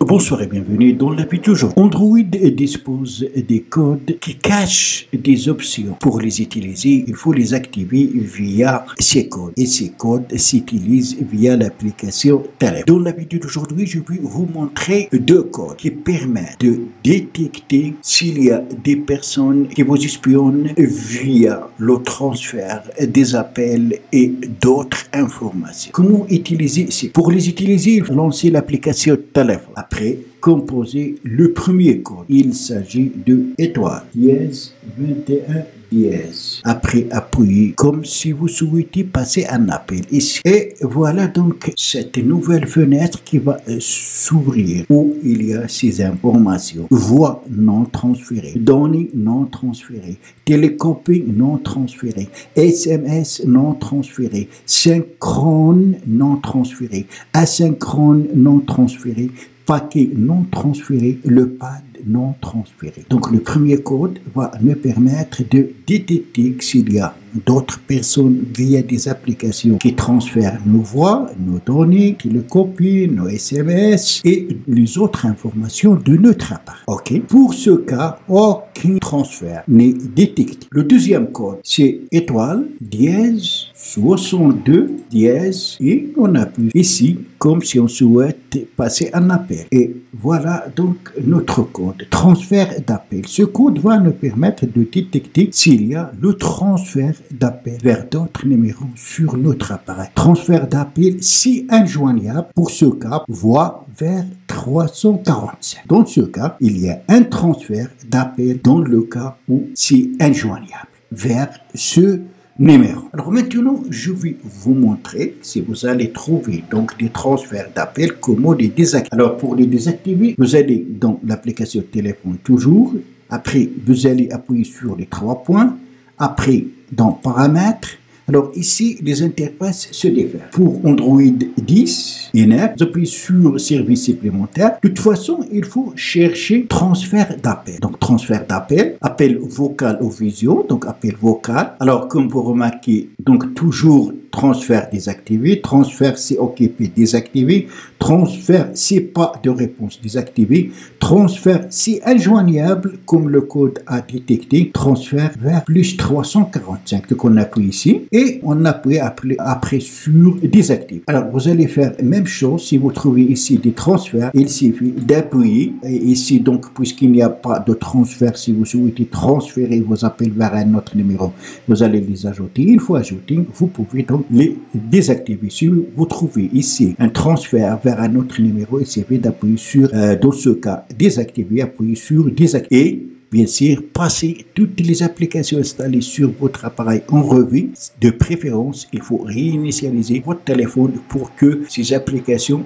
Bonsoir et bienvenue dans la vidéo d'aujourd'hui. Android dispose des codes qui cachent des options. Pour les utiliser, il faut les activer via ces codes. Et ces codes s'utilisent via l'application téléphone. Dans la vidéo d'aujourd'hui, je vais vous montrer deux codes qui permettent de détecter s'il y a des personnes qui vous espionnent via le transfert des appels et d'autres informations. Comment utiliser ces codes? Pour les utiliser, il faut lancer l'application téléphone. Après, composer le premier code. Il s'agit de étoile, dièse, 21, dièse. Après, appuyez comme si vous souhaitez passer un appel ici. Et voilà donc cette nouvelle fenêtre qui va s'ouvrir où il y a ces informations. Voix non transférée, données non transférées, télécopie non transférée, SMS non transféré, synchrone non transféré, asynchrone non transféré, paquet non transféré, le pad non transféré. Donc le premier code va nous permettre de détecter s'il y a d'autres personnes via des applications qui transfèrent nos voix, nos données, qui le copient, nos SMS et les autres informations de notre appareil. Ok. Pour ce cas, aucun transfert n'est détecté. Le deuxième code, c'est étoile, dièse, 62, dièse et on appuie ici comme si on souhaite passer un appel. Et voilà donc notre code, transfert d'appel. Ce code va nous permettre de détecter s'il y a le transfert d'appel vers d'autres numéros sur notre appareil. Transfert d'appel si injoignable, pour ce cas, voix vers 345. Dans ce cas, il y a un transfert d'appel dans le cas où c'est injoignable vers ce numéro. Alors maintenant, je vais vous montrer si vous allez trouver donc des transferts d'appel, comment les désactiver. Alors pour les désactiver, vous allez dans l'application téléphone toujours. Après, vous allez appuyer sur les trois points. Après, dans paramètres. Alors ici, les interfaces se défèrent. Pour Android 10, vous appuyez sur service supplémentaire. De toute façon, il faut chercher transfert d'appel. Donc transfert d'appel, appel vocal ou visio, donc appel vocal. Alors comme vous remarquez, donc toujours transfert désactivé, transfert c'est occupé désactivé, transfert c'est pas de réponse désactivé, transfert c'est injoignable comme le code a détecté, transfert vers plus 345. Donc on appuie ici et on appuie après sur désactiver. Alors vous allez faire la même chose si vous trouvez ici des transferts, il suffit d'appuyer et ici donc puisqu'il n'y a pas de transfert, si vous souhaitez transférer vos appels vers un autre numéro, vous allez les ajouter. Une fois ajoutés, vous pouvez donc les désactiver. Si vous trouvez ici un transfert vers un autre numéro, il suffit d'appuyer sur, dans ce cas, désactiver, appuyer sur désactiver. Et bien sûr, passez toutes les applications installées sur votre appareil en revue. De préférence, il faut réinitialiser votre téléphone pour que ces applications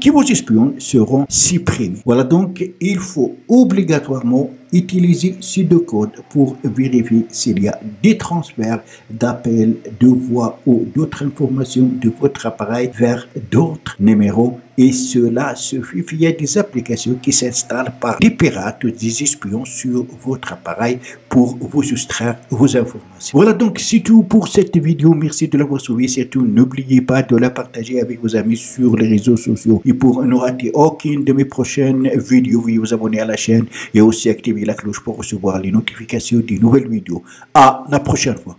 qui vous espionnent seront supprimées. Voilà donc, il faut obligatoirement utiliser ces deux codes pour vérifier s'il y a des transferts d'appels, de voix ou d'autres informations de votre appareil vers d'autres numéros. Et cela se fait via des applications qui s'installent par des pirates, des espions sur votre appareil pour vous soustraire vos informations. Voilà donc c'est tout pour cette vidéo. Merci de l'avoir suivi. Surtout n'oubliez pas de la partager avec vos amis sur les réseaux sociaux. Et pour ne rater aucune de mes prochaines vidéos, veuillez vous abonner à la chaîne et aussi activer la cloche pour recevoir les notifications des nouvelles vidéos. À la prochaine fois.